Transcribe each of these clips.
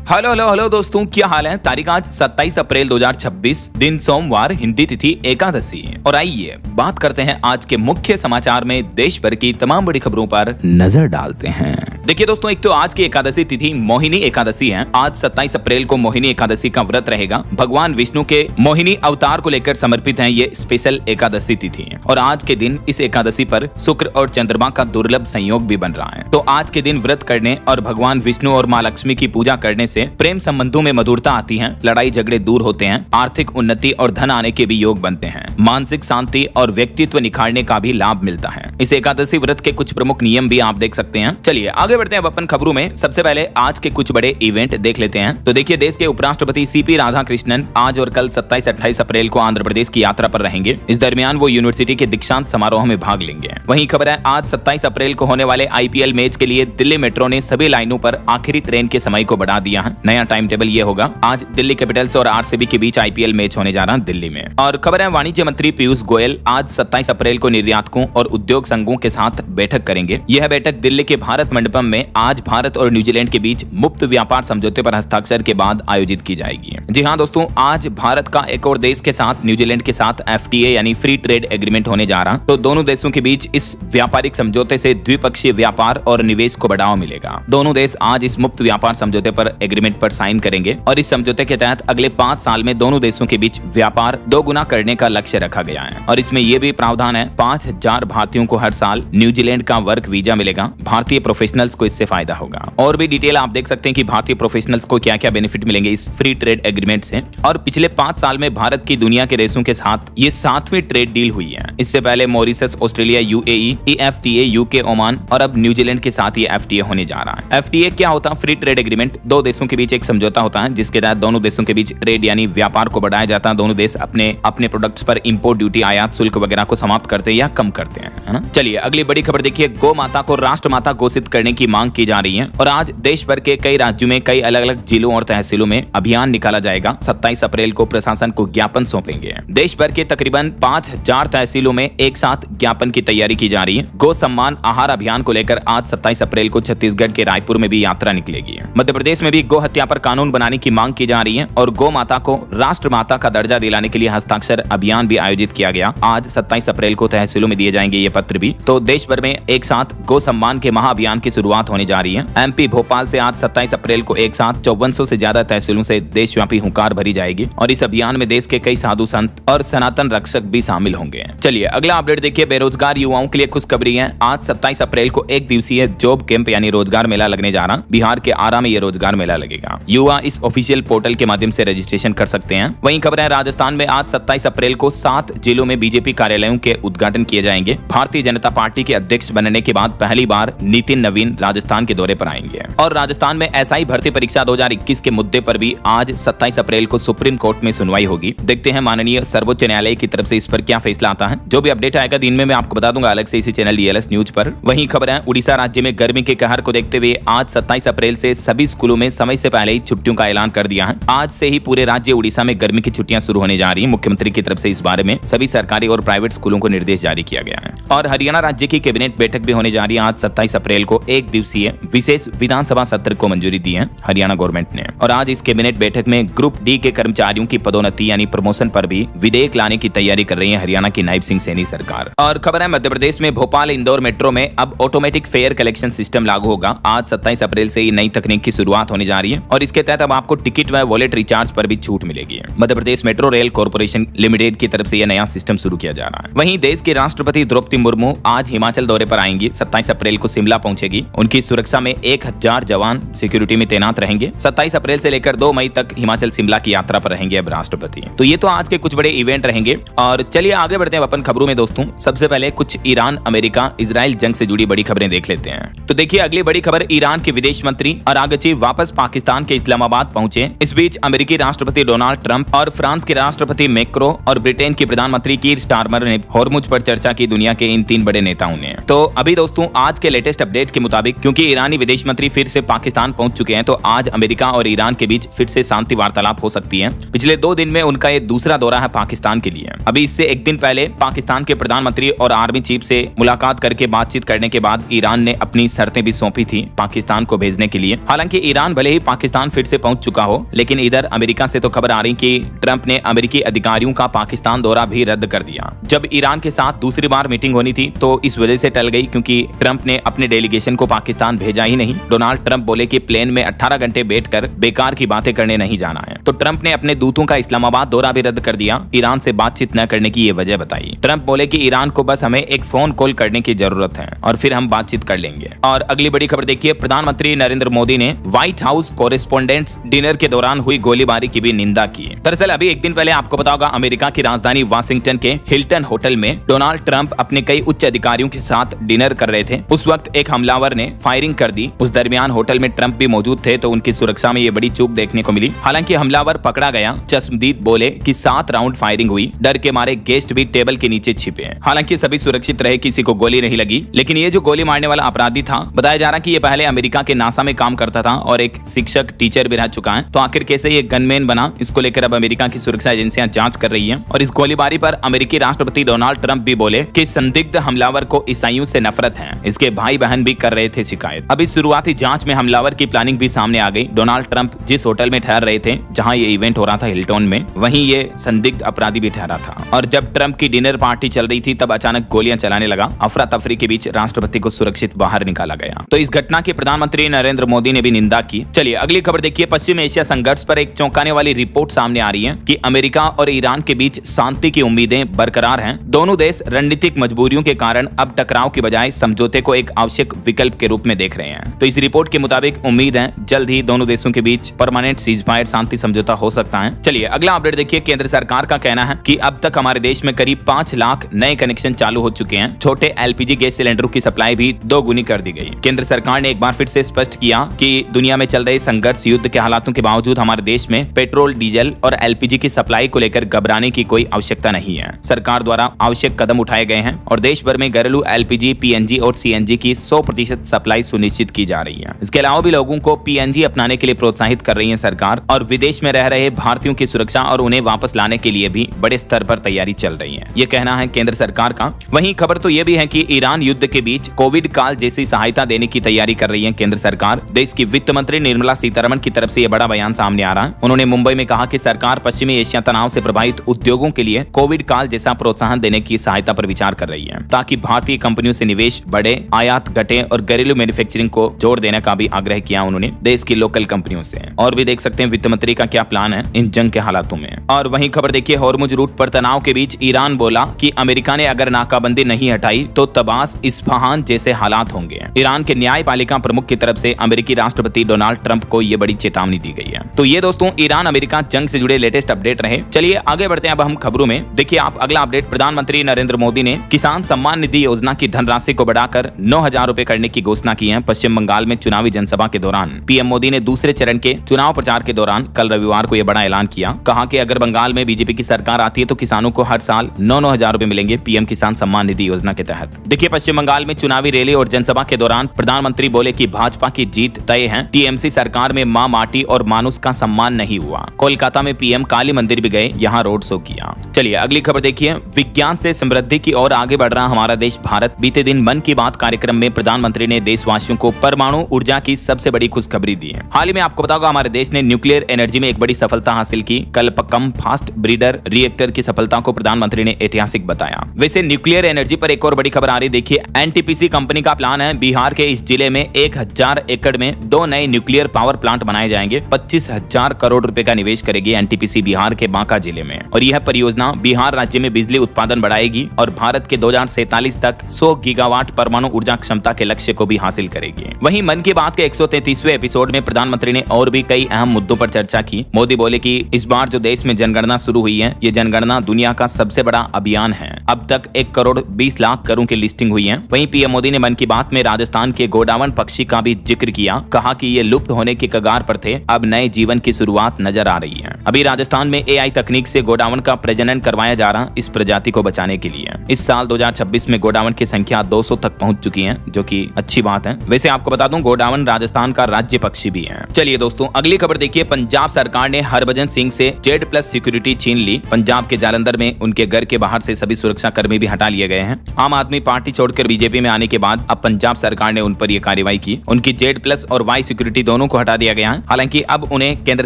Hello hello hello दोस्तों, क्या हाल है। तारीख आज 27 अप्रैल 2026, दिन सोमवार, हिंदी तिथि एकादशी। और आइए बात करते हैं आज के मुख्य समाचार में देश भर की तमाम बड़ी खबरों पर नजर डालते हैं। देखिए दोस्तों, एक तो आज की एकादशी तिथि मोहिनी एकादशी है। आज 27 अप्रैल को मोहिनी एकादशी का व्रत रहेगा। भगवान विष्णु के मोहिनी अवतार को लेकर समर्पित है ये स्पेशल एकादशी तिथि है। और आज के दिन इस एकादशी पर शुक्र और चंद्रमा का दुर्लभ संयोग भी बन रहा है। तो आज के दिन व्रत करने और भगवान विष्णु और माँ लक्ष्मी की पूजा करने से प्रेम संबंधों में मधुरता आती है, लड़ाई झगड़े दूर होते हैं, आर्थिक उन्नति और धन आने के भी योग बनते हैं, मानसिक शांति और व्यक्तित्व निखारने का भी लाभ मिलता है। इस एकादशी व्रत के कुछ प्रमुख नियम भी आप देख सकते हैं। चलिए आगे बढ़ते हैं अपन खबरों में। सबसे पहले आज के कुछ बड़े इवेंट देख लेते हैं। तो देखिए, देश के उपराष्ट्रपति सीपी राधाकृष्णन आज और कल 27-28 अप्रैल को आंध्र प्रदेश की यात्रा पर रहेंगे। इस दरमियान वो यूनिवर्सिटी के दीक्षांत समारोह में भाग लेंगे। वहीं खबर है, आज 27 अप्रैल को होने वाले आईपीएल मैच के लिए दिल्ली मेट्रो ने सभी लाइनों पर आखिरी ट्रेन के समय को बढ़ा दिया है। नया टाइम टेबल ये होगा। आज दिल्ली कैपिटल्स और आरसीबी के बीच आईपीएल मैच होने जा रहा है दिल्ली में। और खबर है, वाणिज्य मंत्री पीयूष गोयल आज 27 अप्रैल को निर्यातकों और उद्योग संघों के साथ बैठक करेंगे। यह बैठक दिल्ली के भारत मंडपम में आज भारत और न्यूजीलैंड के बीच मुक्त व्यापार समझौते पर हस्ताक्षर के बाद आयोजित की जाएगी। जी हाँ दोस्तों, आज भारत का एक और देश के साथ, न्यूजीलैंड के साथ एफटीए यानी फ्री ट्रेड एग्रीमेंट होने जा रहा। तो दोनों देशों के बीच इस व्यापारिक समझौते से द्विपक्षीय व्यापार और निवेश को बढ़ावा मिलेगा। दोनों देश आज इस मुक्त व्यापार समझौते पर एग्रीमेंट पर साइन करेंगे और इस समझौते के तहत अगले 5 साल में दोनों देशों के बीच व्यापार 2 गुना करने का लक्ष्य रखा गया है। और इसमें यह भी प्रावधान है, 5000 भारतीयों को हर साल न्यूजीलैंड का वर्क वीजा मिलेगा। भारतीय प्रोफेशनल्स को इससे फायदा होगा। और भी डिटेल आप देख सकते हैं कि भारतीय प्रोफेशनल्स को क्या क्या बेनिफिट मिलेंगे इस फ्री ट्रेड एग्रीमेंट से। और पिछले 5 साल में भारत की दुनिया के देशों के साथ ये 7वीं ट्रेड डील हुई है। इससे पहले Mauritius, Australia, UAE, FTA, UK, Oman और अब न्यूजीलैंड के साथ ये एफटीए होने जा रहा है। एफटीए क्या होता है? Free trade agreement. 2 देशों के बीच एक समझौता होता है जिसके तहत दोनों देशों के बीच ट्रेड यानी व्यापार को बढ़ाया जाता है। दोनों देश अपने प्रोडक्ट्स पर इंपोर्ट ड्यूटी, आयात शुल्क वगैरह को समाप्त करते हैं या कम करते हैं, है ना। चलिए अगली बड़ी खबर देखिए, गौ माता को राष्ट्र माता घोषित करने की मांग की जा रही है। और आज देश भर के कई राज्यों में कई अलग अलग जिलों और तहसीलों में अभियान निकाला जाएगा। 27 अप्रैल को प्रशासन को ज्ञापन सौंपेंगे। देश भर के तकरीबन 5000 तहसीलों में एक साथ ज्ञापन की तैयारी की जा रही है। गौ सम्मान आहार अभियान को लेकर आज 27 अप्रैल को छत्तीसगढ़ के रायपुर में भी यात्रा निकलेगी। मध्य प्रदेश में भी गौ हत्या पर कानून बनाने की मांग की जा रही है और गौ माता को राष्ट्र माता का दर्जा दिलाने के लिए हस्ताक्षर अभियान भी आयोजित किया गया। आज 27 अप्रैल को तहसीलों में दिए जाएंगे ये पत्र भी। तो देश भर में एक साथ गौ सम्मान के महाअभियान की शुरुआत होने जा रही है। एमपी भोपाल से आज 27 अप्रैल को एक साथ 5400 से ज्यादा तहसीलों से देशव्यापी हुंकार भरी जाएगी। और इस अभियान में देश के कई साधु संत और सनातन रक्षक भी शामिल होंगे। चलिए अगला अपडेट देखिए, बेरोजगार युवाओं के लिए खुशखबरी है। आज 27 अप्रैल को 1 दिवसीय जॉब कैंप यानी रोजगार मेला लगने जा रहा। बिहार के आरा में यह रोजगार मेला लगेगा। युवा इस ऑफिशियल पोर्टल के माध्यम से रजिस्ट्रेशन कर सकते हैं। वहीं खबर है, राजस्थान में आज 27 अप्रैल को 7 जिलों में बीजेपी कार्यालयों के उद्घाटन किए जाएंगे। भारतीय जनता पार्टी के अध्यक्ष बनने के बाद पहली बार नितिन नवीन राजस्थान के दौरे पर आएंगे। और राजस्थान में एसआई भर्ती परीक्षा 2021 के मुद्दे पर भी आज 27 अप्रैल को सुप्रीम कोर्ट में सुनवाई होगी। देखते हैं माननीय सर्वोच्च न्यायालय की तरफ से इस पर क्या फैसला आता है। जो भी अपडेट आएगा दिन में मैं आपको बता दूंगा अलग से इसी चैनल डीएलएस न्यूज पर। वहीं खबर है, उड़ीसा राज्य में गर्मी के कहर को देखते हुए आज 27 अप्रैल से सभी स्कूलों में समय से पहले ही छुट्टियों का ऐलान कर दिया है। आज से ही पूरे राज्य उड़ीसा में गर्मी की छुट्टियां शुरू होने जा रही हैं। मुख्यमंत्री की तरफ से इस बारे में सभी सरकारी और प्राइवेट स्कूलों को निर्देश जारी किया गया है। और हरियाणा राज्य की कैबिनेट बैठक भी होने जा रही है। आज 27 अप्रैल को 1 दिवसीय विशेष विधानसभा सत्र को मंजूरी दी है हरियाणा गवर्नमेंट ने। और आज इस कैबिनेट बैठक में ग्रुप डी के कर्मचारियों की पदोन्नति यानी प्रमोशन पर भी विधेयक लाने की तैयारी कर रही है हरियाणा की नायब सिंह सैनी सरकार। और खबर है, मध्य प्रदेश में भोपाल इंदौर मेट्रो में अब ऑटोमेटिक फेयर कलेक्शन सिस्टम लागू होगा। आज 27 अप्रैल से नई तकनीक की शुरुआत होने जा रही है और इसके तहत अब आपको टिकट व वॉलेट रिचार्ज पर भी छूट मिलेगी। Madhya Pradesh metro rail corporation limited की तरफ से यह नया सिस्टम शुरू किया जा रहा है। वहीं देश की राष्ट्रपति द्रौपदी मुर्मू आज हिमाचल दौरे पर आएंगी। 27 अप्रैल को शिमला पहुंचेगी। उनकी सुरक्षा में 1000 जवान सिक्योरिटी में तैनात रहेंगे। 27 अप्रैल से लेकर 2 मई तक हिमाचल शिमला की यात्रा पर रहेंगे अब राष्ट्रपति। तो ये तो आज के कुछ बड़े इवेंट रहेंगे। और चलिए आगे बढ़ते हैं अपन खबरों में दोस्तों। सबसे पहले कुछ ईरान, अमेरिका, इजराइल जंग से जुड़ी बड़ी खबरें देख लेते हैं। तो देखिए अगली बड़ी खबर, ईरान के विदेश मंत्री अरागची वापस पाकिस्तान के इस्लामाबाद पहुंचे। इस बीच अमेरिकी राष्ट्रपति डोनाल्ड ट्रंप और फ्रांस के राष्ट्रपति मैक्रो और ब्रिटेन की प्रधानमंत्री कीर स्टारमर ने हॉर्मुज पर चर्चा की दुनिया के इन 3 बड़े नेताओं ने। तो अभी दोस्तों आज के लेटेस्ट अपडेट के मुताबिक क्योंकि ईरानी विदेश मंत्री फिर से पाकिस्तान पहुंच चुके हैं, तो आज अमेरिका और ईरान के बीच फिर से शांति वार्तालाप हो सकती है। पिछले 2 दिन में उनका ये दूसरा दौरा है पाकिस्तान के लिए। अभी इससे एक दिन पहले पाकिस्तान के प्रधानमंत्री और आर्मी चीफ से मुलाकात करके बातचीत करने के बाद ईरान ने अपनी शर्तें भी सौंपी थी पाकिस्तान को भेजने के लिए। हालांकि ईरान भले ही ही पाकिस्तान फिर से पहुंच चुका हो। लेकिन इधर अमेरिका से तो खबर आ रही कि ट्रंप ने अमेरिकी अधिकारियों का पाकिस्तान दौरा भी रद्द कर दिया। जब ईरान के साथ दूसरी बार मीटिंग होनी थी तो इस वजह से टल गई, क्योंकि ट्रंप ने अपने डेलीगेशन को पाकिस्तान भेजा ही नहीं। डोनाल्ड ट्रंप बोले कि प्लेन में 18 घंटे बैठकर बेकार की बातें करने नहीं जाना है। तो ट्रंप ने अपने दूतों का इस्लामाबाद दौरा भी रद्द कर दिया, ईरान से बातचीत न करने की ये वजह बताई। ट्रंप बोले कि ईरान को बस हमें एक फोन कॉल करने की जरूरत है और फिर हम बातचीत कर लेंगे। और अगली बड़ी खबर देखिए, प्रधानमंत्री नरेंद्र मोदी ने व्हाइट हाउस कोरेस्पोंडेंट्स डिनर के दौरान हुई गोलीबारी की भी निंदा की। दरअसल अभी एक दिन पहले आपको पता होगा, अमेरिका की राजधानी वाशिंगटन के हिल्टन होटल में डोनाल्ड ट्रंप अपने कई उच्च अधिकारियों के साथ डिनर कर रहे थे। उस वक्त एक हमलावर ने फायरिंग कर दी। उस दरमियान होटल में ट्रंप भी मौजूद थे, तो उनकी सुरक्षा में ये बड़ी चूक देखने को मिली। हालांकि हमलावर पकड़ा गया। चश्मदीद बोले कि 7 राउंड फायरिंग हुई, डर के मारे गेस्ट भी टेबल के नीचे छिपे हैं। हालांकि सभी सुरक्षित रहे, किसी को गोली नहीं लगी। लेकिन ये जो गोली मारने वाला अपराधी था, बताया जा रहा कि ये पहले अमेरिका के नासा में काम करता था और एक शिक्षक टीचर भी रह चुका है। तो आखिर कैसे ये गनमैन बना, इसको लेकर अब अमेरिका की सुरक्षा एजेंसियां जांच कर रही हैं। और इस गोलीबारी पर अमेरिकी राष्ट्रपति डोनाल्ड ट्रंप भी बोले कि संदिग्ध हमलावर को ईसाइयों से नफरत है। इसके भाई बहन भी कर रहे थे शिकायत। अब इस शुरुआती जांच में हमलावर की प्लानिंग भी सामने आ गई। डोनाल्ड ट्रंप जिस होटल में ठहर रहे थे, जहां ये इवेंट हो रहा था हिल्टन में, वहीं ये संदिग्ध अपराधी भी ठहरा था। और जब ट्रंप की डिनर पार्टी चल रही थी, तब अचानक गोलियां चलाने लगा। अफरा तफरी के बीच राष्ट्रपति को सुरक्षित बाहर निकाला गया। तो इस घटना की प्रधानमंत्री नरेंद्र मोदी ने भी निंदा की। चलिए अगली खबर देखिए, पश्चिम एशिया संघर्ष पर एक चौंकाने वाली रिपोर्ट सामने आ रही है कि अमेरिका और ईरान के बीच शांति की उम्मीदें बरकरार हैं। दोनों देश रणनीतिक मजबूरियों के कारण अब टकराव की बजाय समझौते को एक आवश्यक विकल्प के रूप में देख रहे हैं। तो इस रिपोर्ट के मुताबिक उम्मीद है जल्द ही दोनों देशों के बीच परमानेंट सीजफायर शांति समझौता हो सकता है। चलिए अगला अपडेट देखिए, केंद्र सरकार का कहना है कि अब तक हमारे देश में करीब 5 लाख नए कनेक्शन चालू हो चुके हैं। छोटे एलपीजी गैस सिलेंडरों की सप्लाई भी 2 गुनी कर दी गई। केंद्र सरकार ने एक बार फिर से स्पष्ट किया कि दुनिया में चल रहे संघर्ष युद्ध के हालातों के बावजूद हमारे देश में पेट्रोल, डीजल और एलपीजी की सप्लाई को लेकर घबराने की कोई आवश्यकता नहीं है। सरकार द्वारा आवश्यक कदम उठाए गए हैं और देश भर में घरेलू एलपीजी, पीएनजी और सीएनजी की 100% सप्लाई सुनिश्चित की जा रही है। इसके अलावा भी लोगों को पीएनजी अपनाने के लिए प्रोत्साहित कर रही है सरकार, और विदेश में रह रहे भारतीयों की सुरक्षा और उन्हें वापस लाने के लिए भी बड़े स्तर पर तैयारी चल रही है। ये कहना है केंद्र सरकार का। वहीं खबर तो ये भी है कि ईरान युद्ध के बीच कोविड काल जैसी सहायता देने की तैयारी कर रही है केंद्र सरकार। देश की वित्त मंत्री निर्मला सीतारमण की तरफ से यह बड़ा बयान सामने आ रहा है। उन्होंने मुंबई में कहा कि सरकार पश्चिमी एशिया तनाव से प्रभावित उद्योगों के लिए कोविड काल जैसा प्रोत्साहन देने की सहायता पर विचार कर रही है, ताकि भारतीय कंपनियों से निवेश बढ़े, आयात घटे और घरेलू मैन्युफैक्चरिंग को जोड़ देने का भी आग्रह किया उन्होंने देश की लोकल कंपनियों से। और भी देख सकते हैं वित्त मंत्री का क्या प्लान है इन जंग के हालातों में। और वहीं खबर देखिए, हॉर्मुज रूट पर तनाव के बीच ईरान बोला कि अमेरिका ने अगर नाकाबंदी नहीं हटाई तो तबास, इस्फहान जैसे हालात होंगे। ईरान के न्यायपालिका प्रमुख की तरफ से अमेरिकी राष्ट्रपति डोनाल्ड ट्रंप को यह बड़ी चेतावनी दी गई है। तो ये दोस्तों ईरान अमेरिका जंग से जुड़े लेटेस्ट अपडेट रहे। चलिए आगे बढ़ते हैं अब हम खबरों में। देखिए आप अगला अपडेट, प्रधानमंत्री नरेंद्र मोदी ने किसान सम्मान निधि योजना की धनराशि को बढ़ाकर 9,000 रुपए करने की घोषणा की है। पश्चिम बंगाल में चुनावी जनसभा के दौरान पीएम मोदी ने दूसरे चरण के चुनाव प्रचार के दौरान कल रविवार को यह बड़ा ऐलान किया। कहा कि अगर बंगाल में बीजेपी की सरकार आती है तो किसानों को हर साल 9,000 रुपए मिलेंगे पीएम किसान सम्मान निधि योजना के तहत। देखिए पश्चिम बंगाल में चुनावी रैली और जनसभा के दौरान प्रधानमंत्री बोले कि भाजपा की जीत तय है। टीएमसी सरकार में मां माटी और मानुष का सम्मान नहीं हुआ। कोलकाता में पीएम काली मंदिर भी गए, यहाँ रोड शो किया। चलिए अगली खबर देखिए, विज्ञान से समृद्धि की ओर आगे बढ़ रहा हमारा देश भारत। बीते दिन मन की बात कार्यक्रम में प्रधानमंत्री ने देशवासियों को परमाणु ऊर्जा की सबसे बड़ी खुशखबरी दी है। हाल ही में आपको बताओगे हमारे देश ने न्यूक्लियर एनर्जी में एक बड़ी सफलता हासिल की। कल्पकम फास्ट ब्रीडर रिएक्टर की सफलता को प्रधानमंत्री ने ऐतिहासिक बताया। वैसे न्यूक्लियर एनर्जी पर एक और बड़ी खबर आ रही, देखिए एनटीपीसी कंपनी का प्लान है बिहार के इस जिले में 1000 एकड़ में 2 नए न्यूक्लियर पावर प्लांट बनाए जाएंगे। 25,000 करोड़ रुपए का निवेश करेगी एनटीपीसी बिहार के बांका जिले में। और यह परियोजना बिहार राज्य में बिजली उत्पादन बढ़ाएगी और भारत के 2047 तक 100 गीगावाट परमाणु ऊर्जा क्षमता के लक्ष्य को भी हासिल करेगी। वहीं मन की बात के 133वें एपिसोड में प्रधानमंत्री ने और भी कई अहम मुद्दों पर चर्चा की। मोदी बोले कि इस बार जो देश में जनगणना शुरू हुई है, ये जनगणना दुनिया का सबसे बड़ा अभियान है। अब तक 1,20,00,000 करोड़ की लिस्टिंग हुई है। वहीं पीएम मोदी ने मन की बात में राजस्थान के गोडावण पक्षी का भी जिक्र किया। कहा कि ये लुप्त होने के कगार पर थे, अब नए जीवन की शुरुआत नजर आ रही है। अभी राजस्थान में एआई तकनीक से गोडावण का प्रजनन करवाया जा रहा इस प्रजाति को बचाने के लिए। इस साल 2026 में गोडावण की संख्या 200 तक पहुंच चुकी है, जो कि अच्छी बात है। वैसे आपको बता दूं गोडावण राजस्थान का राज्य पक्षी भी है। चलिए दोस्तों अगली खबर देखिए, पंजाब सरकार ने हरभजन सिंह से Z+ सिक्योरिटी छीन ली। पंजाब के जालंधर में उनके घर के बाहर से सभी सुरक्षा कर्मी भी हटा लिए गए हैं। आम आदमी पार्टी छोड़कर बीजेपी में आने के बाद अब पंजाब सरकार ने उन पर यह कार्रवाई की। उनकी Z+ और Y सिक्योरिटी दोनों दोनों को हटा दिया गया है। हालांकि अब उन्हें केंद्र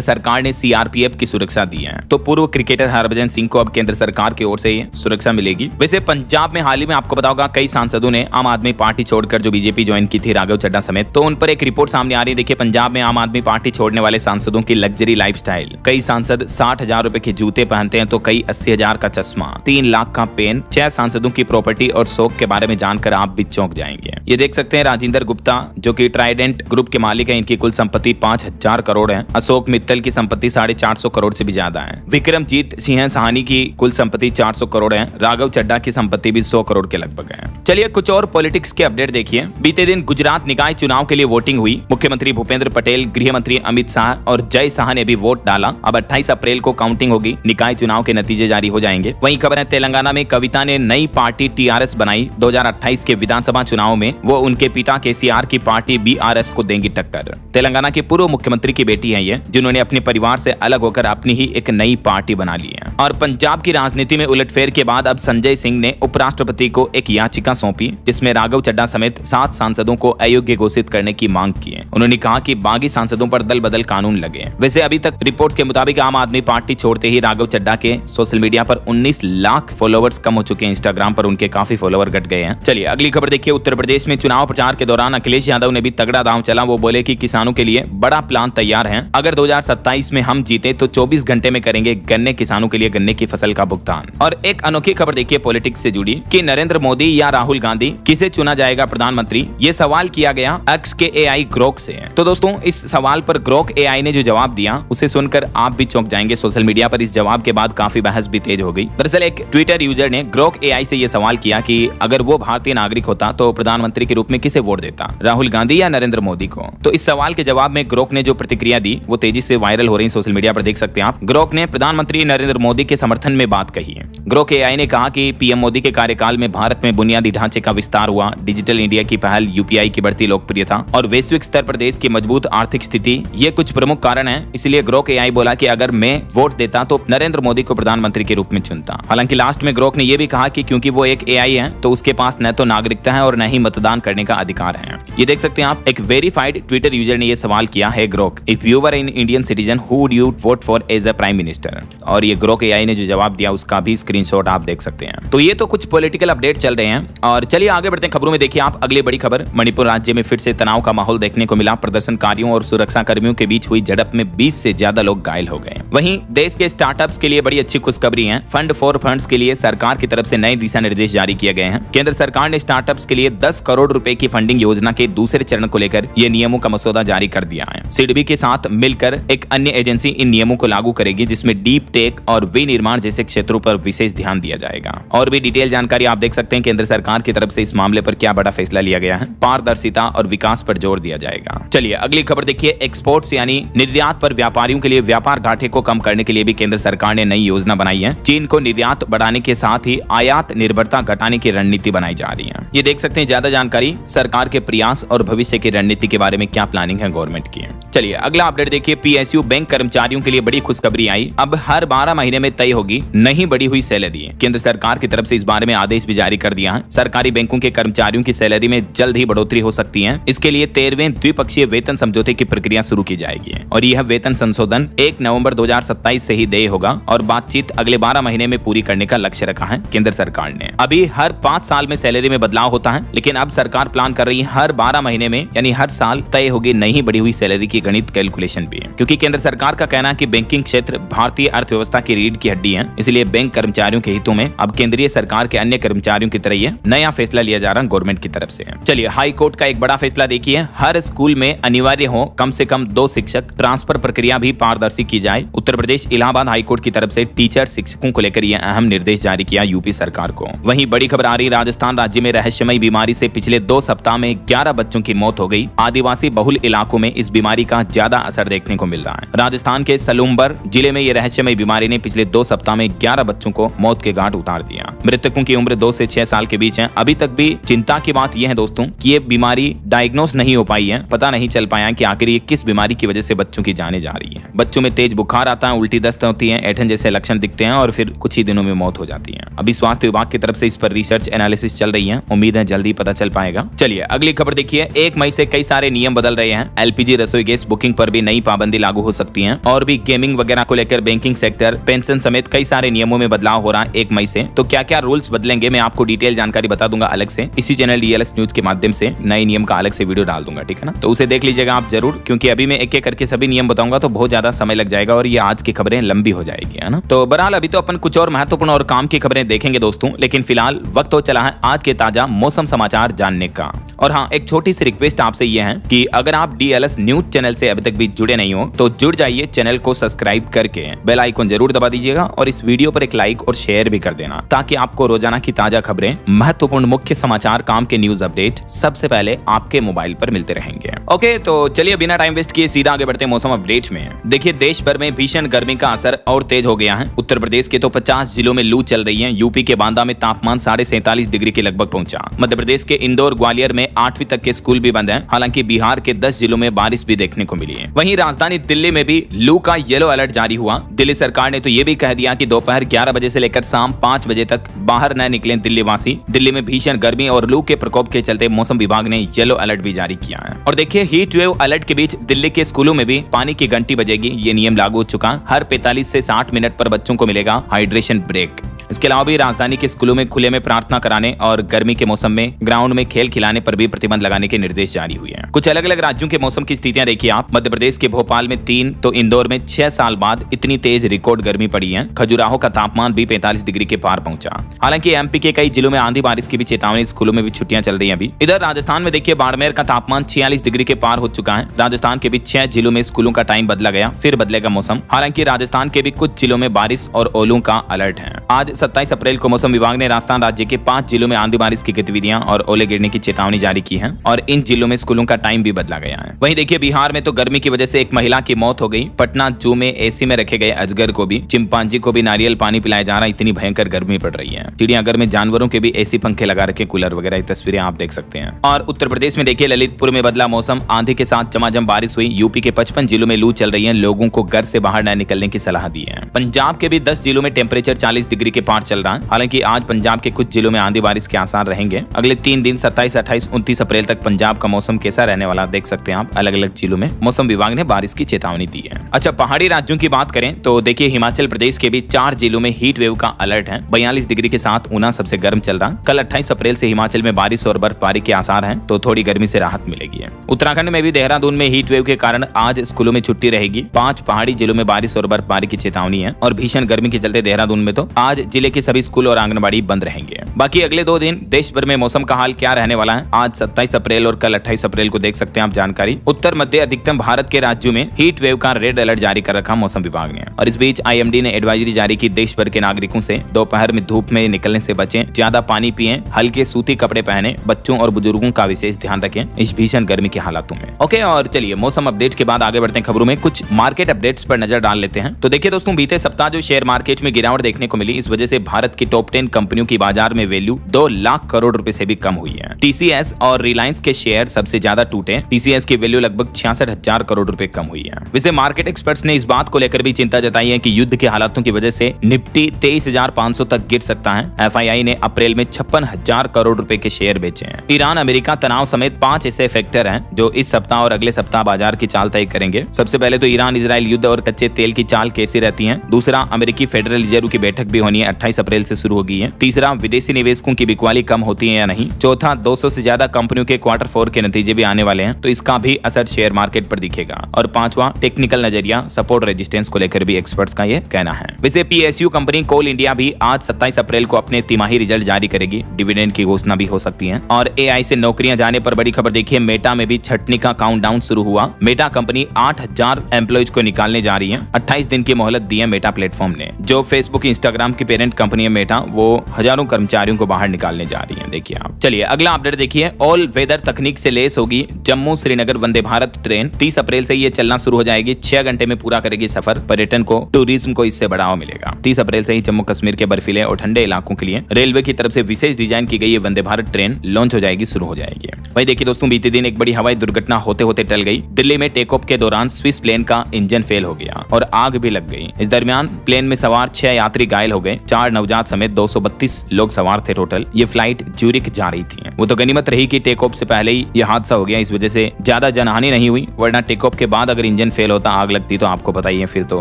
सरकार ने सीआरपीएफ की सुरक्षा दी है। तो पूर्व क्रिकेटर हरभजन सिंह को अब केंद्र सरकार की ओर से ये सुरक्षा मिलेगी। वैसे पंजाब में हाल ही में आपको पता होगा कई सांसदों ने आम आदमी पार्टी छोड़कर जो बीजेपी ज्वाइन की थी, राघव चड्ढा समेत, तो उन पर एक रिपोर्ट सामने आ रही है। देखिए पंजाब में आम आदमी पार्टी छोड़ने वाले सांसदों की लग्जरी लाइफस्टाइल। कई सांसद 60,000 रुपए के जूते पहनते हैं तो कई 80,000 का चश्मा, 3 लाख का पेन। 6 सांसदों की प्रॉपर्टी और शौक के बारे में जानकर आप भी चौंक जाएंगे। ये देख सकते हैं राजेंद्र गुप्ता जो कि ट्राइडेंट ग्रुप के मालिक है, इनकी कुल संपत्ति 5,000 करोड़ है। अशोक मित्तल की संपत्ति 450 करोड़ से भी ज्यादा है। विक्रमजीत सिंह साहनी की कुल संपत्ति 400 करोड़ है। राघव चड्ढा की संपत्ति भी 100 करोड़ के लगभग है। चलिए कुछ और पॉलिटिक्स के अपडेट देखिए। बीते दिन गुजरात निकाय चुनाव के लिए वोटिंग हुई। मुख्यमंत्री भूपेंद्र पटेल, गृह मंत्री अमित शाह और जय शाह ने भी वोट डाला। अब 28 अप्रैल को काउंटिंग होगी, निकाय चुनाव के नतीजे जारी हो जाएंगे। वहीं खबर है तेलंगाना में कविता ने नई पार्टी टीआरएस बनाई। 2028 के विधानसभा चुनाव में वो उनके पिता केसीआर की पार्टी बीआरएस को देंगी टक्कर। तेलंगाना के पूर्व मुख्यमंत्री की बेटी है ये, जिन्होंने अपने परिवार से अलग होकर अपनी ही एक नई पार्टी बना ली है। और पंजाब की राजनीति में उलटफेर के बाद अब संजय सिंह ने उपराष्ट्रपति को एक याचिका सौंपी, जिसमें राघव चड्ढा समेत 7 सांसदों को अयोग्य घोषित करने की मांग की है। उन्होंने कहा कि बागी सांसदों पर दल बदल कानून लगे। वैसे अभी तक रिपोर्ट्स के मुताबिक आम आदमी पार्टी छोड़ते ही राघव चड्ढा के सोशल मीडिया पर 19 लाख फॉलोवर्स कम हो चुके हैं। इंस्टाग्राम पर उनके काफी फॉलोवर घट गए हैं। चलिए अगली खबर देखिए। उत्तर प्रदेश में चुनाव प्रचार के दौरान अखिलेश यादव ने भी तगड़ा दांव चला। वो बोले कि किसानों के लिए बड़ा प्लान तैयार है। अगर 2027 में हम जीते तो 24 घंटे में करेंगे गन्ने किसानों के लिए गन्ने की फसल का भुगतान। और एक अनोखी खबर देखिए पॉलिटिक्स से जुड़ी कि नरेंद्र मोदी या राहुल गांधी किसे चुना जाएगा प्रधानमंत्री, ये सवाल किया गया एक्स के एआई ग्रोक से। तो दोस्तों इस सवाल पर ग्रोक एआई ने जो जवाब दिया उसे सुनकर आप भी चौंक जाएंगे। सोशल मीडिया पर इस जवाब के बाद काफी बहस भी तेज हो गई। दरअसल एक ट्विटर यूजर ने ग्रोक एआई से यह सवाल किया कि अगर वो भारतीय नागरिक होता तो प्रधानमंत्री के रूप में किसे वोट देता, राहुल गांधी या नरेंद्र मोदी को। तो इस सवाल के जवाब में ग्रोक ने जो प्रतिक्रिया दी वो तेजी से वायरल हो रही है सोशल मीडिया पर, देख सकते हैं आप। ग्रोक ने प्रधानमंत्री नरेंद्र मोदी के समर्थन में बात कही है। ग्रोक एआई ने कहा कि पीएम मोदी के कार्यकाल में भारत में बुनियादी ढांचे का विस्तार हुआ, डिजिटल इंडिया की पहल, यूपीआई की बढ़ती लोकप्रियता और वैश्विक स्तर पर देश की मजबूत आर्थिक स्थिति, ये कुछ प्रमुख कारण है। इसलिए ग्रोक एआई बोला कि अगर मैं वोट देता तो नरेंद्र मोदी को प्रधानमंत्री के रूप में चुनता। हालांकि लास्ट में ग्रोक ने यह भी कहा कि क्योंकि वो एक एआई है तो उसके पास न तो नागरिकता है और न ही मतदान करने का अधिकार है। ये देख सकते हैं आप, एक वेरीफाइड ट्विटर यूजर ने यह सवाल किया है Grok, if you were an Indian citizen who would you vote for as a prime minister. और ये ग्रोक एआई ने जो जवाब दिया उसका भी स्क्रीनशॉट आप देख सकते हैं। तो ये तो कुछ पॉलिटिकल अपडेट चल रहे हैं। और चलिए आगे बढ़ते हैं खबरों में। देखिए आप अगली बड़ी खबर, मणिपुर राज्य में फिर से तनाव का माहौल देखने को मिला। प्रदर्शनकारियों और सुरक्षा कर्मियों के बीच हुई झड़प में 20 से ज्यादा लोग घायल हो गए। वहीं देश के स्टार्टअप्स के लिए बड़ी अच्छी खुशखबरी है। फंड फॉर फंड्स के लिए सरकार की तरफ से नए दिशा निर्देश जारी किए गए हैं। केंद्र सरकार ने स्टार्टअप्स के लिए 10 करोड़ रुपए की फंडिंग योजना के दूसरे चरण को लेकर ये नियमों का मसौदा जारी कर दिया है। सिडबी के साथ मिलकर एक अन्य एजेंसी इन नियमों को लागू करेगी, जिसमें डीप टेक और विनिर्माण जैसे क्षेत्रों पर विशेष ध्यान दिया जाएगा। और भी डिटेल जानकारी आप देख सकते हैं केंद्र सरकार की तरफ से इस मामले पर क्या बड़ा फैसला लिया गया है। पारदर्शिता और विकास पर जोर दिया जाएगा। चलिए अगली खबर देखिए। एक्सपोर्ट्स यानी निर्यात पर व्यापारियों के लिए व्यापार घाटे को कम करने के लिए भी केंद्र सरकार ने नई योजना बनाई है। चीन को निर्यात बढ़ाने के साथ ही आयात निर्भरता घटाने की रणनीति बनाई जा रही है। ये देख सकते हैं ज्यादा जानकारी सरकार के प्रयास और भविष्य की रणनीति के बारे में क्या प्लानिंग है गवर्नमेंट की। चलिए अगला अपडेट देखिए। पीएसयू बैंक कर्मचारियों के लिए बड़ी खुशखबरी आई। अब हर 12 महीने में तय होगी नहीं बढ़ी हुई सैलरी। केंद्र सरकार की तरफ से इस बारे में आदेश भी जारी कर दिया है। सरकारी बैंकों के कर्मचारियों की सैलरी में जल्द ही बढ़ोतरी हो सकती है। इसके लिए 13वें द्विपक्षीय वेतन समझौते की प्रक्रिया शुरू की जाएगी और यह वेतन संशोधन 1 नवंबर 2027 से ही देय होगा और बातचीत अगले 12 महीने में पूरी करने का लक्ष्य रखा है केंद्र सरकार ने। अभी हर 5 साल में सैलरी में बदलाव होता है, लेकिन अब सरकार प्लान कर रही है हर 12 महीने में यानी हर साल तय होगी नहीं बढ़ी हुई सैलरी की गणित कैलकुलेशन भी। क्योंकि केंद्र सरकार का कहना है कि बैंकिंग क्षेत्र भारतीय अर्थव्यवस्था की रीढ़ की हड्डी है, इसलिए बैंक कर्मचारियों के हितों में अब केंद्रीय सरकार के अन्य कर्मचारियों की तरह यह नया फैसला लिया जा रहा है गवर्नमेंट की तरफ से। चलिए हाई कोर्ट का एक बड़ा फैसला देखिए। हर स्कूल में अनिवार्य हो कम से कम 2 शिक्षक, ट्रांसफर प्रक्रिया भी पारदर्शी की जाए। उत्तर प्रदेश इलाहाबाद हाई कोर्ट की तरफ से टीचर शिक्षकों को लेकर यह अहम निर्देश जारी किया यूपी सरकार को। वहीं बड़ी खबर आ रही, राजस्थान राज्य में रहस्यमयी बीमारी से पिछले 2 सप्ताह में 11 बच्चों की मौत हो गई। आदिवासी बहुल इलाकों में इस बीमारी का ज्यादा असर देखने को मिल रहा है। राजस्थान के सलूम्बर जिले में यह रहस्यमयी बीमारी ने पिछले 2 सप्ताह में 11 बच्चों को मौत के घाट उतार दिया। मृतकों की उम्र 2 से 6 साल के बीच है। अभी तक भी चिंता की बात यह है दोस्तों कि ये बीमारी डायग्नोस नहीं हो पाई है। पता नहीं चल पाया कि आखिर ये किस बीमारी की वजह से बच्चों की जाने जा रही है। बच्चों में तेज बुखार आता है, उल्टी दस्त होती है, ऐंठन जैसे लक्षण दिखते हैं और फिर कुछ ही दिनों में मौत हो जाती है। अभी स्वास्थ्य विभाग की तरफ से इस पर रिसर्च एनालिसिस चल रही है। उम्मीद है जल्दी पता चल पाएगा। चलिए अगली खबर देखिए। 1 मई से कई सारे नियम बदल रहे हैं। एलपीजी रसोई गैस बुकिंग पर भी नई पाबंदी लागू हो सकती है। और भी गेमिंग वगैरह को लेकर बैंकिंग सेक्टर, पेंशन समेत कई सारे नियमों में बदलाव हो रहा है 1 मई से। तो क्या क्या रूल्स बदलेंगे मैं आपको डिटेल जानकारी बता दूंगा अलग से इसी चैनल डीएलएस न्यूज के माध्यम से। नए नियम का अलग से वीडियो डाल दूंगा, ठीक है ना। तो उसे देख लीजिएगा आप जरूर, क्योंकि अभी मैं एक एक करके सभी नियम बताऊंगा तो बहुत ज्यादा समय लग जाएगा और ये आज की खबरें लंबी हो जाएगी, है ना। तो बहरहाल अभी तो अपन कुछ और महत्वपूर्ण और काम की खबरें देखेंगे दोस्तों, लेकिन फिलहाल वक्त हो चला है आज के ताजा मौसम समाचार जानने का। और हाँ, एक छोटी सी रिक्वेस्ट आपसे ये है कि अगर आप डीएलएस न्यूज चैनल से अभी तक भी जुड़े नहीं हो तो जुड़ जाइए, चैनल को सब्सक्राइब करके बेल आइकन जरूर दबा दीजिएगा और इस वीडियो पर एक लाइक और शेयर भी कर देना, ताकि आपको रोजाना की ताजा खबरें, महत्वपूर्ण मुख्य समाचार, काम के न्यूज अपडेट सबसे पहले आपके मोबाइल पर मिलते रहेंगे। ओके, तो चलिए बिना टाइम वेस्ट किए सीधा आगे बढ़ते हैं मौसम अपडेट में। देखिए, देश भर में भीषण गर्मी का असर और तेज हो गया है। उत्तर प्रदेश के तो 50 जिलों में लू चल रही है। यूपी के बांदा में तापमान 47.5 डिग्री के लगभग पहुंचा। मध्य प्रदेश के इंदौर, ग्वालियर में 8वीं तक के स्कूल भी बंद हैं। हालांकि बिहार के 10 जिलों में बारिश भी देखने को मिली है। वहीं राजधानी दिल्ली में भी लू का येलो अलर्ट जारी हुआ। दिल्ली सरकार ने तो ये भी कह दिया कि दोपहर 11 बजे से लेकर शाम 5 बजे तक बाहर न निकले दिल्ली वासी। दिल्ली में भीषण गर्मी और लू के प्रकोप के चलते मौसम विभाग ने येलो अलर्ट भी जारी किया है। और देखिए, हीट वेव अलर्ट के बीच दिल्ली के स्कूलों में भी पानी की घंटी बजेगी। ये नियम लागू हो चुका। हर 45 से 60 मिनट पर बच्चों को मिलेगा हाइड्रेशन ब्रेक। इसके अलावा भी राजधानी के स्कूलों में खुले में प्रार्थना कराने और गर्मी के मौसम में ग्राउंड में खेल खिलाने पर भी प्रतिबंध लगाने के निर्देश जारी हुए हैं। कुछ अलग अलग राज्यों के मौसम की स्थितियां देखिए आप। मध्य प्रदेश के भोपाल में 3 तो इंदौर में 6 साल बाद इतनी तेज रिकॉर्ड गर्मी पड़ी है। खजुराहो का तापमान भी 45 डिग्री के पार पहुंचा। हालांकि एमपी के कई जिलों में आंधी बारिश की भी चेतावनी, स्कूलों में भी छुट्टियां चल रही हैं अभी। इधर राजस्थान में देखिए, बाड़मेर का तापमान 46 डिग्री के पार हो चुका है। राजस्थान के भी 6 जिलों में स्कूलों का टाइम बदला गया, फिर बदलेगा मौसम। हालांकि राजस्थान के भी कुछ जिलों में बारिश और ओलों का अलर्ट है। आज 27 अप्रैल को मौसम विभाग ने राजस्थान राज्य के 5 जिलों में आंधी बारिश की गतिविधियां और ओले गिरने की चेतावनी जारी की है और इन जिलों में स्कूलों का टाइम भी बदला गया है। वहीं देखिए, बिहार में तो गर्मी की वजह से एक महिला की मौत हो गई। पटना जू में एसी में रखे गए अजगर को भी, चिंपांजी को भी नारियल पानी पिलाया जा रहा है। इतनी भयंकर गर्मी पड़ रही है। चिड़ियाघर में जानवरों के भी एसी पंखे लगा रखे, कूलर वगैरह, ये तस्वीरें आप देख सकते हैं। और उत्तर प्रदेश में देखिए, ललितपुर में बदला मौसम, आंधी के साथ झमाझम बारिश हुई। यूपी के 55 जिलों में लू चल रही है। लोगों को घर से बाहर न निकलने की सलाह दी है। पंजाब के भी 10 जिलों में टेम्परेचर 40 डिग्री के पार चल रहा है। हालांकि आज पंजाब के कुछ जिलों में आंधी बारिश के आसार रहेंगे। अगले 3 दिन 27, 28, 29 अप्रैल तक पंजाब का मौसम कैसा रहने वाला देख सकते हैं आप। अलग अलग जिलों में मौसम विभाग ने बारिश की चेतावनी दी है। अच्छा, पहाड़ी राज्यों की बात करें तो देखिए, हिमाचल प्रदेश के भी 4 जिलों में हीट वेव का अलर्ट है। 42 डिग्री के साथ ऊना सबसे गर्म चल रहा। कल 28 अप्रैल से हिमाचल में बारिश और बर्फबारी के आसार हैं, तो थोड़ी गर्मी से राहत मिलेगी। उत्तराखंड में भी देहरादून में हीट वेव के कारण आज स्कूलों में छुट्टी रहेगी। 5 पहाड़ी जिलों में बारिश और बर्फबारी की चेतावनी है और भीषण गर्मी के चलते देहरादून में तो आज जिले के सभी स्कूल और आंगनबाड़ी बंद रहेंगे। बाकी अगले 2 दिन देश भर में मौसम का हाल क्या रहने वाला है, आज 27 अप्रैल और कल 28 अप्रैल को देख सकते हैं आप जानकारी। उत्तर मध्य अधिकतम भारत के राज्यों में हीट वेव का रेड अलर्ट जारी कर रखा मौसम विभाग ने। और इस बीच आईएमडी ने एडवाइजरी जारी की, देश भर के नागरिकों से दोपहर में धूप में निकलने से बचें, ज्यादा पानी पिएं, हल्के सूती कपड़े पहने, बच्चों और बुजुर्गों का विशेष ध्यान रखें इस भीषण गर्मी के हालातों में। ओके, और चलिए मौसम अपडेट के बाद आगे बढ़ते हैं खबरों में। कुछ मार्केट अपडेट्स पर नजर डाल लेते हैं। तो देखिए दोस्तों, बीते सप्ताह जो शेयर मार्केट में गिरावट देखने को मिली, इस वजह से भारत की टॉप 10 कंपनियों की बाजार में वैल्यू 2 लाख करोड़ रुपए से भी कम हुई है। टीसीएस और रिलायंस के शेयर सबसे ज्यादा टूटे। टीसीएस की वैल्यू लगभग 66,000 करोड़ रुपए कम हुई है। वैसे मार्केट एक्सपर्ट्स ने इस बात को लेकर भी चिंता जताई है कि युद्ध के हालातों की वजह से निफ्टी 23,500 तक गिर सकता है। एफआईआई ने अप्रैल में 56,000 करोड़ रुपए के शेयर बेचे हैं। ईरान अमेरिका तनाव समेत 5 ऐसे फैक्टर हैं जो इस सप्ताह और अगले सप्ताह बाजार की चाल तय करेंगे। सबसे पहले तो ईरान इजराइल युद्ध और कच्चे तेल की चाल कैसी रहती है। दूसरा, अमेरिकी फेडरल रिजर्व की बैठक भी होनी है, 28 अप्रैल से शुरू हो गई है। तीसरा, विदेशी निवेशकों की बिकवाली कम होती है या नहीं। चौथा, 200 से ज्यादा कंपनियों के क्वार्टर 4 के नतीजे भी आने वाले हैं, तो इसका भी असर शेयर मार्केट पर दिखेगा। और पांचवा, टेक्निकल नजरिया, सपोर्ट रेजिस्टेंस को लेकर भी एक्सपर्ट्स का ये कहना है। वैसे पीएसयू कंपनी कोल इंडिया भी आज 27 अप्रैल को अपने तिमाही रिजल्ट जारी करेगी। डिविडेंड की घोषणा भी हो सकती है। और एआई से नौकरियां जाने पर बड़ी खबर देखिए, मेटा में भी छटनी का काउंटडाउन शुरू हुआ। मेटा कंपनी 8,000 एम्प्लॉइज को निकालने जा रही है। 28 दिन की मोहलत दी है मेटा प्लेटफॉर्म ने। जो फेसबुक इंस्टाग्राम की पेरेंट कंपनी है मेटा, वो हजारों कर्मचारियों को बाहर निकालने जा रही है। देखिए आप। चलिए अगला अपडेट देखिए, ऑल वेदर तकनीक से लेस होगी जम्मू श्रीनगर वंदे भारत ट्रेन। 30 अप्रैल से ये चलना शुरू हो जाएगी। 6 घंटे में पूरा करेगी सफर। पर्यटन को, टूरिज्म को इससे बढ़ावा मिलेगा। 30 अप्रैल से ही जम्मू कश्मीर के बर्फीले और ठंडे इलाकों के लिए रेलवे की तरफ से विशेष डिजाइन की गई वंदे भारत ट्रेन लॉन्च हो जाएगी, शुरू हो जाएगी। वही देखिए दोस्तों, बीते दिन एक बड़ी हवाई दुर्घटना होते होते टल गई। दिल्ली में टेक ऑफ के दौरान स्विस प्लेन का इंजन फेल हो गया और आग भी लग गई। इस दरमियान प्लेन में सवार 6 यात्री घायल हो गए, 4 नवजात समेत 232 लोग सवार थे टोटल। ये फ्लाइट ज्यूरिख जा रही थी। वो तो गनीमत रही कि टेक ऑफ से पहले ही ये हादसा हो गया, इस वजह से ज्यादा जनहानि नहीं हुई, वरना टेक ऑफ के बाद अगर इंजन फेल होता, आग लगती, तो आपको पता ही है फिर तो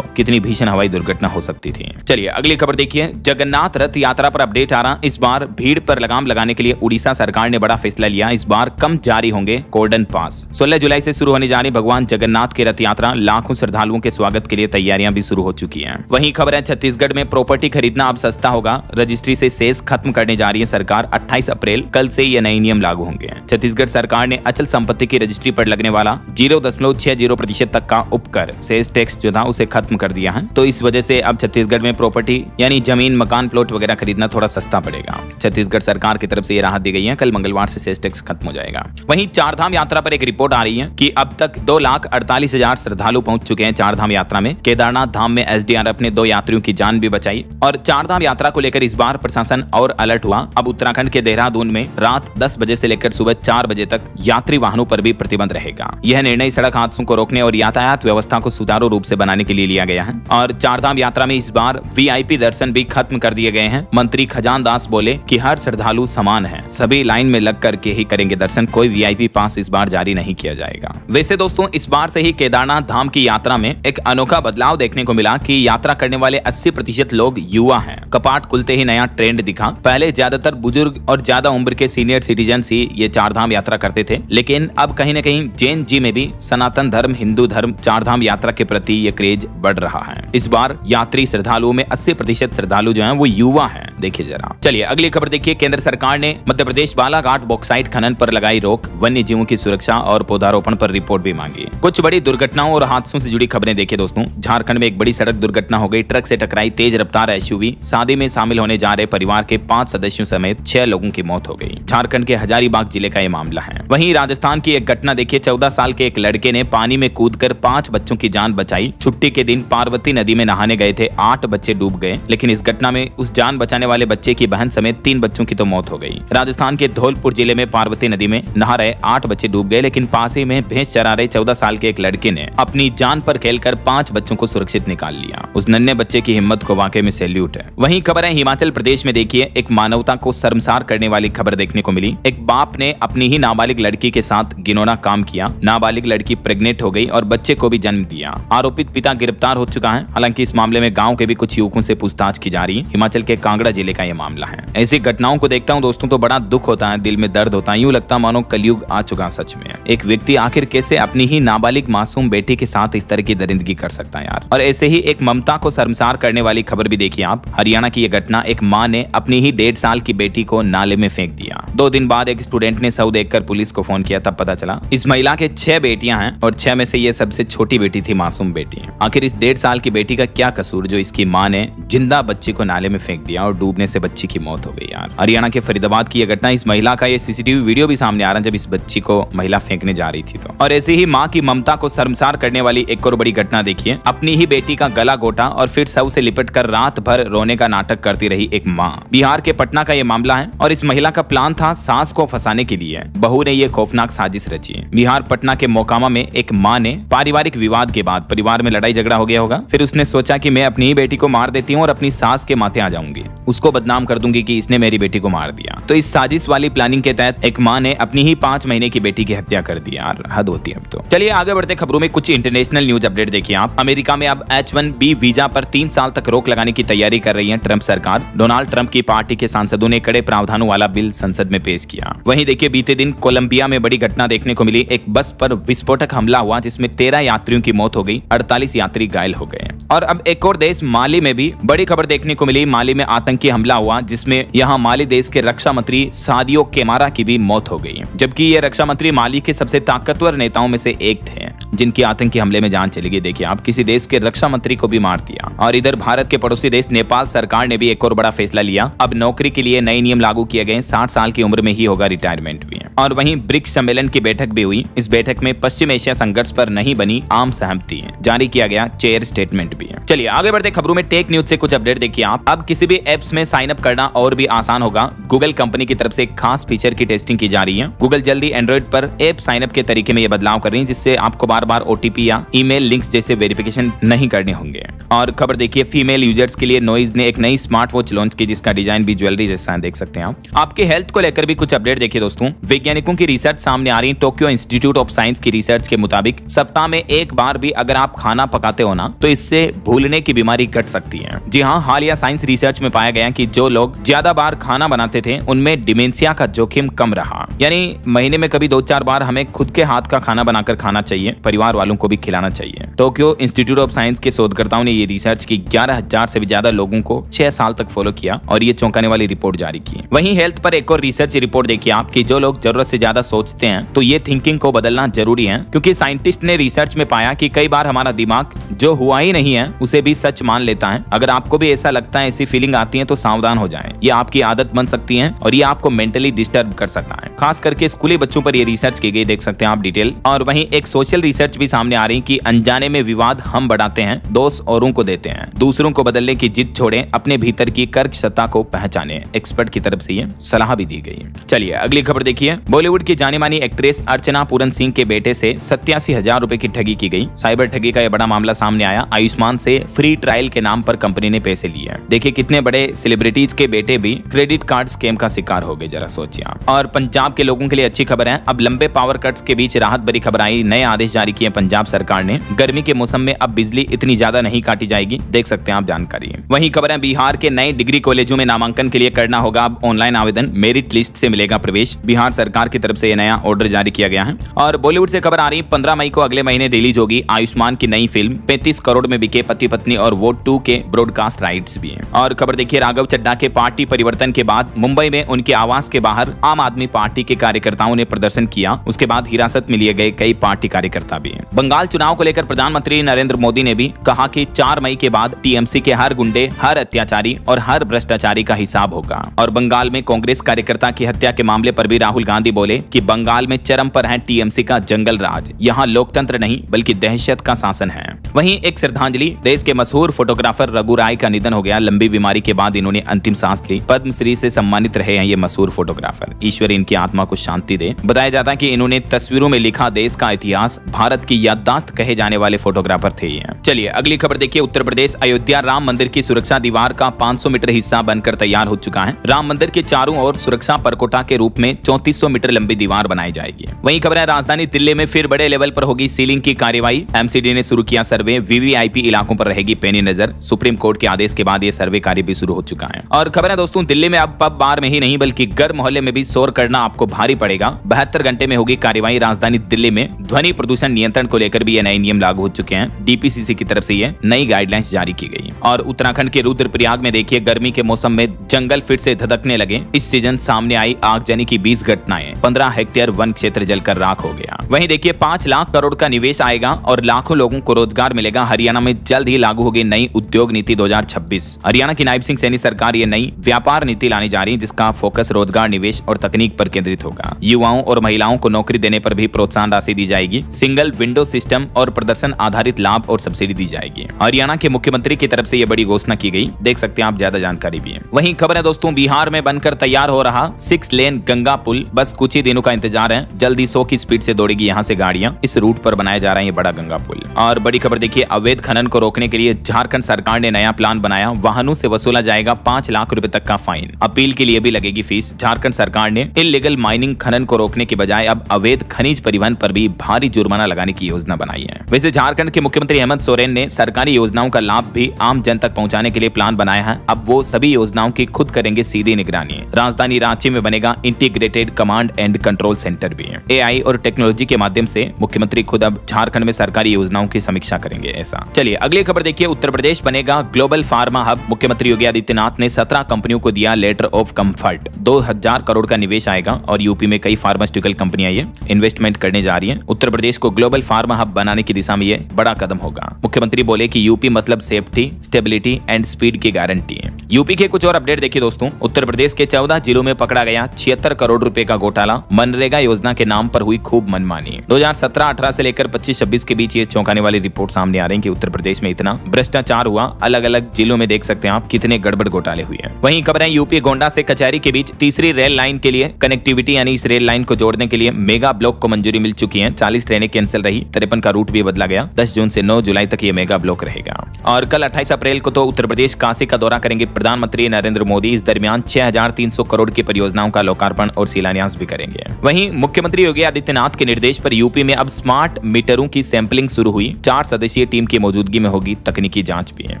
कितनी भीषण हवाई दुर्घटना हो सकती थी। चलिए अगली खबर देखिए। जगन्नाथ रथ यात्रा पर अपडेट आ रहा। इस बार भीड़ पर लगाम लगाने के लिए उड़ीसा सरकार ने बड़ा फैसला लिया। इस बार कम जारी होंगे कोर्डन पास। 16 जुलाई से शुरू होने जा रही भगवान जगन्नाथ की रथ यात्रा, लाखों श्रद्धालुओं के स्वागत के लिए तैयारियां भी शुरू हो चुकी हैं। वहीं खबर है छत्तीसगढ़ में प्रॉपर्टी खरीदना अब सस्ता होगा। रजिस्ट्री से सेस खत्म करने जा रही है सरकार। 28 अप्रैल कल से ये नए नियम लागू होंगे। छत्तीसगढ़ सरकार ने अचल संपत्ति की रजिस्ट्री पर लगने वाला 0.60% तक का उपकर सेस टैक्स जो था उसे खत्म कर दिया है। तो इस वजह से अब छत्तीसगढ़ में प्रॉपर्टी यानी जमीन, मकान, प्लॉट वगैरह खरीदना थोड़ा सस्ता पड़ेगा। छत्तीसगढ़ सरकार की तरफ से ये राहत दी गई है। कल मंगलवार से सेस टैक्स खत्म हो जाएगा। वहीं चारधाम यात्रा पर एक रिपोर्ट आ रही है कि अब तक 2,48,000 श्रद्धालु पहुंच चुके हैं चारधाम यात्रा में। केदारनाथ धाम में एसडीआरएफ ने 2 यात्रियों की जान भी बचाई। और चारधाम यात्रा को लेकर इस बार प्रशासन और अलर्ट हुआ। अब उत्तराखंड के देहरादून में रात 10 बजे से लेकर सुबह 4 बजे तक यात्री वाहनों पर भी प्रतिबंध रहेगा। यह निर्णय सड़क हादसों को रोकने और यातायात व्यवस्था को सुचारू रूप से बनाने के लिए लिया गया है। और चारधाम यात्रा में इस बार वीआईपी दर्शन भी खत्म कर दिए गए हैं। मंत्री खजान दास बोले कि हर श्रद्धालु समान है, सभी लाइन में लग करके ही करेंगे दर्शन, कोई वीआईपी पास इस बार जारी नहीं किया जाएगा। वैसे दोस्तों इस बार से ही केदारनाथ धाम की यात्रा में एक अनोखा बदलाव देखने को मिला कि यात्रा करने वाले 80% लोग युवा हैं। कपाट खुलते ही नया ट्रेंड दिखा। पहले ज्यादातर बुजुर्ग और ज्यादा उम्र के सीनियर सिटीजन ही ये चारधाम यात्रा करते थे, लेकिन अब कहीं न कहीं जैन जी में भी सनातन धर्म, हिंदू धर्म, चारधाम यात्रा के प्रति ये क्रेज बढ़ रहा है। इस बार यात्री श्रद्धालुओं में 80% श्रद्धालु जो हैं वो युवा हैं। देखिए जरा। चलिए अगली खबर देखिए। केंद्र सरकार ने मध्य प्रदेश बालाघाट बॉक्साइट खनन पर लगाई रोक। वन्य जीवों की सुरक्षा और पौधारोपण पर रिपोर्ट भी मांगी। कुछ बड़ी दुर्घटनाओं और हादसों से जुड़ी खबरें देखिए दोस्तों। झारखंड में एक बड़ी सड़क दुर्घटना हो गई। ट्रक से टकराई तेज रफ्तार एसयूवी। शादी में शामिल होने जा रहे परिवार के 5 सदस्यों समेत 6 लोगों की मौत हो गई। झारखंड के हजारीबाग जिले का ये मामला है। वहीं राजस्थान की एक घटना देखिए। 14 साल के एक लड़के ने पानी में कूदकर 5 बच्चों की जान बचाई। छुट्टी के दिन पार्वती नदी में नहाने गए थे। 8 बच्चे डूब गए, लेकिन इस घटना में उस जान बचाने वाले बच्चे की बहन समेत 3 बच्चों की तो मौत हो गई। राजस्थान के धौलपुर जिले में पार्वती नदी में नहा रहे 8 बच्चे डूब गए, लेकिन पास ही में भैंस चरा रहे 14 साल के एक लड़के ने अपनी जान पर खेलकर 5 बच्चों को सुरक्षित निकाल लिया। उस नन्हे बच्चे की हिम्मत को वाकई में सैल्यूट है। वहीं खबर है हिमाचल प्रदेश में देखिए। एक मानवता को शर्मसार करने वाली खबर देखने को मिली। एक बाप ने अपनी ही नाबालिग लड़की के साथ घिनौना काम किया। नाबालिग लड़की प्रेग्नेंट हो गई और बच्चे को भी जन्म दिया। आरोपित पिता गिरफ्तार हो चुका है। हालांकि इस मामले में गांव के भी कुछ युवकों से पूछताछ की जा रही है। हिमाचल के कांगड़ा जिले का यह मामला है। ऐसी घटनाओं को देखता हूँ दोस्तों तो बड़ा दुख होता है, दिल में दर्द होता है। यूं लगता मानो कलयुग आ चुका सच में। एक व्यक्ति आखिर कैसे अपनी ही नाबालिग मासूम बेटी के साथ इस तरह की दरिंदगी कर सकता है यार। और ऐसे ही एक ममता को शर्मसार करने वाली खबर भी देखिए आप। हरियाणा की यह घटना। एक मां ने अपनी ही 1.5 साल की बेटी को नाले में फेंक दिया। 2 दिन बाद एक स्टूडेंट ने शव देखकर पुलिस को फोन किया, तब पता चला इस महिला के 6 बेटियां हैं और 6 में से ये सबसे छोटी बेटी थी, मासूम बेटी। आखिर इस 1.5 साल की बेटी का क्या कसूर जो इसकी मां ने जिंदा बच्ची को नाले में फेंक दिया और डूबने से बच्ची की मौत हो गई यार। हरियाणा के फरीदाबाद की यह घटना। इस महिला का ये सीसीटीवी वीडियो भी सामने आ रहा है जब इस बच्ची को महिला फेंकने जा रही थी तो। और ऐसे ही मां की ममता को शर्मसार करने वाली एक और बड़ी घटना देखिए। अपनी ही बेटी का गला घोटा और फिर शव से लिपट कर रात भर रोने का नाटक करती रही एक मां। बिहार के पटना का यह मामला है और इस महिला का प्लान था सास को फंसाने के लिए। बहू ने यह खौफनाक साजिश रची। बिहार पटना के मोकामा में एक मां ने पारिवारिक विवाद के बाद, परिवार में लड़ाई झगड़ा हो गया होगा, फिर उसने सोचा कि मैं अपनी ही बेटी को मार देती हूँ और अपनी सास के माथे आ जाऊंगी, उसको बदनाम कर दूंगी कि इसने मेरी बेटी को मार दिया। तो इस साजिश वाली प्लानिंग के तहत एक मां ने अपनी ही 5 महीने की बेटी की हत्या कर दी यार। हद होती है अब तो। चलिए आगे बढ़ते खबरों में। कुछ इंटरनेशनल न्यूज अपडेट देखिए आप। अमेरिका में अब H1B वीजा पर 3 साल तक रोक लगाने की तैयारी कर रही है ट्रंप सरकार। डोनाल्ड ट्रंप की पार्टी के सांसदों ने कड़े प्रावधानों वाला बिल संसद में पेश किया। वहीं देखिए बीते दिन कोलंबिया में बड़ी घटना देखने को मिली। एक बस पर विस्फोटक हमला हुआ जिसमें 13 यात्रियों की मौत हो गई, 48 यात्री घायल हो गए। और अब एक और देश माली में भी बड़ी खबर देखने को मिली। माली में आतंकी हमला हुआ जिसमें यहाँ माली देश के रक्षा मंत्री सादियो केमारा की भी मौत हो गई, जबकि ये रक्षा मंत्री माली के सबसे ताकतवर नेताओं में से एक थे जिनकी आतंकी हमले में जान चली गई। देखिए आप, किसी देश के रक्षा मंत्री को भी मार दिया। और इधर भारत के पड़ोसी देश नेपाल सरकार ने भी एक और बड़ा फैसला लिया। अब नौकरी के लिए नए नियम लागू किए गए। 60 साल की उम्र में ही होगा रिटायरमेंट भी। और वहीं ब्रिक्स सम्मेलन की बैठक भी हुई। इस बैठक में पश्चिम एशिया संघर्ष पर नहीं बनी आम सहमति, जारी किया गया चेयर स्टेटमेंट भी। चलिए आगे बढ़ते खबरों में। टेक न्यूज से कुछ अपडेट देखिए आप। अब किसी भी एप्स में साइन अप करना और भी आसान होगा। गूगल कंपनी की तरफ से एक खास फीचर की टेस्टिंग की जा रही है। गूगल जल्दी एंड्रॉइड पर ऐप साइन अप के तरीके में ये बदलाव कर रही है जिससे आपको बार बार ओटीपी या ईमेल लिंक्स जैसे वेरिफिकेशन नहीं करने होंगे। और खबर देखिए, फीमेल यूजर्स के लिए नॉइज ने एक नई स्मार्ट वॉच लॉन्च की जिसका डिजाइन भी ज्वेलरी जैसा है, देख सकते हैं आप। आपके हेल्थ को लेकर भी कुछ अपडेट देखिए दोस्तों। वैज्ञानिकों की रिसर्च सामने आ रही। टोक्यो इंस्टीट्यूट ऑफ साइंस की रिसर्च के मुताबिक सप्ताह में एक बार भी अगर आप खाना पकाते हो ना तो इससे भूलने की बीमारी घट सकती है। जी हाँ, हालिया साइंस रिसर्च में पाया गया कि जो लोग ज्यादा बार खाना बनाते थे उनमें डिमेंशिया का जोखिम कम रहा। यानी महीने में कभी 2-4 बार हमें खुद के हाथ का खाना बनाकर खाना चाहिए, परिवार वालों को भी खिलाना चाहिए। टोक्यो इंस्टीट्यूट ऑफ साइंस के शोधकर्ताओं ने ये रिसर्च की 11,000 से भी ज्यादा लोगों को 6 साल तक फॉलो किया और ये चौंकाने वाली रिपोर्ट जारी की। वहीं हेल्थ पर एक और रिसर्च रिपोर्ट देखिए आप कि जो लोग जरूरत से ज्यादा सोचते हैं तो ये थिंकिंग को बदलना जरूरी है, क्योंकि साइंटिस्ट ने रिसर्च में पाया कि कई बार हमारा दिमाग जो हुआ ही नहीं है उसे भी सच मान लेता है। अगर आपको भी ऐसा लगता है, ऐसी फीलिंग आती है तो सावधान हो जाएं। ये आपकी आदत बन सकती है और ये आपको मेंटली डिस्टर्ब कर सकता है। खास करके स्कूली बच्चों पर ये रिसर्च की गई, देख सकते हैं आप डिटेल। और वहीं एक सोशल रिसर्च भी सामने आ रही कि अनजाने में विवाद हम बढ़ाते हैं, दोष औरों को देते हैं। दूसरों को बदलने की जिद छोड़ें, अपने भीतर की कर्कशता को पहचानें। एक्सपर्ट की तरफ से ये सलाह भी दी गई। चलिए अगली खबर देखिए। बॉलीवुड की जानी मानी एक्ट्रेस अर्चना पूरन सिंह के बेटे से 87,000 रुपए की ठगी की गई। साइबर ठगी का यह बड़ा मामला सामने आया। आयुष्मान से फ्री ट्रायल के नाम पर कंपनी ने पैसे लिए। देखिए कितने बड़े सेलिब्रिटीज के बेटे भी क्रेडिट कार्ड स्कैम का शिकार हो गए, जरा सोचिए आप। और पंजाब के लोगों के लिए अच्छी खबर है। अब लंबे पावर कट्स के बीच राहत भरी खबर आई। नए आदेश जारी किए पंजाब सरकार ने। गर्मी के मौसम में अब बिजली इतनी ज्यादा नहीं काटी जाएगी, देख सकते हैं आप जानकारी। वहीं खबर है, बिहार के नए डिग्री कॉलेजों में नामांकन के लिए करना होगा अब ऑनलाइन आवेदन। मेरिट लिस्ट से मिलेगा प्रवेश। बिहार सरकार की तरफ से यह नया ऑर्डर जारी किया गया है। और बॉलीवुड से खबर आ रही, 15 मई को अगले महीने रिलीज होगी आयुष्मान की नई फिल्म। 35 करोड़ में बिके पति पत्नी और वो 2 के ब्रॉडकास्ट राइट्स भी हैं। और खबर देखिए, राघव चड्ढा के पार्टी परिवर्तन के बाद मुंबई में उनके आवास के बाहर आम आदमी पार्टी के कार्यकर्ताओं ने प्रदर्शन किया। उसके बाद हिरासत में लिए गए कई पार्टी कार्यकर्ता भी हैं। बंगाल चुनाव को लेकर प्रधानमंत्री नरेंद्र मोदी ने भी कहा कि 4 मई के बाद टीएमसी के हर गुंडे, हर अत्याचारी और हर भ्रष्टाचारी का हिसाब होगा। और बंगाल में कांग्रेस कार्यकर्ता की हत्या के मामले पर भी राहुल गांधी बोले कि बंगाल में चरम पर है टीएमसी का जंगल राज। यहाँ लोकतंत्र नहीं बल्कि दहशत का शासन है। वहीं एक श्रद्धांजलि, देश के मशहूर फोटोग्राफर रघु राय का निधन हो गया। लंबी बीमारी के बाद इन्होंने अंतिम सांस ली। पद्मश्री से सम्मानित रहे हैं ये मशहूर फोटोग्राफर। ईश्वर इनकी आत्मा को शांति दे। बताया जाता है कि इन्होंने तस्वीरों में लिखा देश का इतिहास, भारत की याददाश्त कहे जाने वाले फोटोग्राफर थे ये। चलिए अगली खबर देखिए। उत्तर प्रदेश अयोध्या राम मंदिर की सुरक्षा दीवार का 500 मीटर हिस्सा बनकर तैयार हो चुका है। राम मंदिर के चारों ओर सुरक्षा परकोटा के रूप में 3400 मीटर लंबी दीवार बनाई जाएगी। वहीं खबर है, राजधानी दिल्ली में फिर बड़े लेवल पर होगी सीलिंग की कार्रवाई। एमसीडी ने शुरू किया सर्वे। वीवीआईपी इलाकों पर रहेगी पैनी नजर। सुप्रीम कोर्ट के आदेश के बाद यह सर्वे कार्य भी शुरू हो चुका है। और खबर है दोस्तों, दिल्ली में अब पब बार में ही नहीं बल्कि घर मोहल्ले में भी शोर करना आपको भारी पड़ेगा। 72 घंटे में होगी कार्रवाई। राजधानी दिल्ली में ध्वनि प्रदूषण नियंत्रण को लेकर भी ये नए नियम लागू हो चुके हैं। डीपीसीसी की तरफ से ये नई गाइडलाइंस जारी की गई। और उत्तराखंड के रुद्रप्रयाग में देखिए, गर्मी के मौसम में जंगल फिर से धधकने लगे। इस सीजन सामने आई आगजनी की 20 घटनाएं। 15 हेक्टेयर वन क्षेत्र जलकर राख हो गया। वहीं देखिए, 5 लाख करोड़ का निवेश आएगा और लाखों लोगों को रोजगार मिलेगा। हरियाणा में जल्द ही लागू होगी नई उद्योग नीति 2026। हरियाणा की नायब सिंह सैनी सरकार ये नई व्यापार नीति लाने जा रही है, जिसका फोकस रोजगार, निवेश और तकनीक पर केंद्रित होगा। युवाओं और महिलाओं को नौकरी देने पर भी प्रोत्साहन राशि दी जाएगी। सिंगल विंडो सिस्टम और प्रदर्शन आधारित लाभ और सब्सिडी दी जाएगी। हरियाणा के मुख्यमंत्री की तरफ से यह बड़ी घोषणा की गई, देख सकते हैं आप, ज्यादा जानकारी भी है। वहीं खबर है दोस्तों, बिहार में बनकर तैयार हो रहा 6 लेन गंगा पुल बस कुछ ही दिनों का इंतजार है। जल्दी 100 की स्पीड से दौड़ेगी यहाँ से गाड़ियां। इस रूट पर बनाया जा रहा है ये बड़ा गंगा पुल। और बड़ी खबर देखिए, अवैध खनन को रोकने के लिए झारखंड सरकार ने नया प्लान बनाया। वाहनों से वसूला जाएगा 5 लाख रुपए तक का फाइन। अपील के लिए भी लगेगी फीस। झारखंड सरकार ने इल्लीगल माइनिंग खनन को रोकने के बजाय अब अवैध खनिज परिवहन पर भी भारी जुर्माना लगाने की योजना बनाई है। वैसे झारखंड के मुख्यमंत्री हेमंत सोरेन ने सरकारी योजनाओं का लाभ भी आम जन तक पहुंचाने के लिए प्लान बनाया है। अब वो सभी योजनाओं की खुद करेंगे सीधी निगरानी। राजधानी रांची में बनेगा integrated command and control centre भी। एआई और टेक्नोलॉजी के माध्यम से मुख्यमंत्री खुद अब झारखंड में सरकारी योजनाओं की समीक्षा करेंगे ऐसा। चलिए अगली खबर देखिए, उत्तर प्रदेश बनेगा ग्लोबल फार्मा हब। मुख्यमंत्री योगी आदित्यनाथ ने 17 कंपनियों को दिया लेटर ऑफ कंफर्ट। 2000 करोड़ का निवेश आएगा और यूपी में कई फार्मास्यूटिकल कंपनियां ये इन्वेस्टमेंट करने जा रही हैं। उत्तर प्रदेश को ग्लोबल फार्मा हब बनाने की दिशा में ये बड़ा कदम होगा। मुख्यमंत्री बोले कि यूपी मतलब सेफ्टी, स्टेबिलिटी एंड स्पीड की गारंटी है। यूपी के कुछ और अपडेट देखिए दोस्तों। उत्तर प्रदेश के 14 जिलों में पकड़ा गया 76 करोड़ रुपए का घोटाला। मनरेगा योजना के नाम पर हुई खूब मनमानी। 2017-18 से लेकर 25-26 के बीच ये चौंकाने वाली रिपोर्ट सामने आ रही है कि उत्तर प्रदेश में इतना भ्रष्टाचार हुआ। अलग अलग जिलों में देख सकते हैं आप कितने गड़बड़ घोटाले हुए हैं। वहीं खबर है, यूपी गोंडा से कचहरी के बीच तीसरी रेल लाइन के लिए कनेक्टिविटी यानी इस रेल लाइन को जोड़ने के लिए मेगा ब्लॉक को मंजूरी मिल चुकी है। 40 ट्रेनें केंद्र कैंसिल रही, 53 का रूट भी बदला गया। 10 जून से 9 जुलाई तक ये मेगा ब्लॉक रहेगा। और कल 28 अप्रैल को तो उत्तर प्रदेश काशी का दौरा करेंगे प्रधानमंत्री नरेंद्र मोदी। इस दरमियान 6300 करोड़ की परियोजनाओं का लोकार्पण और शिलान्यास भी करेंगे। वहीं मुख्यमंत्री योगी आदित्यनाथ के निर्देश पर यूपी में अब स्मार्ट मीटरों की सैंपलिंग शुरू हुई। 4 सदस्यीय टीम की मौजूदगी में होगी तकनीकी जांच भी है।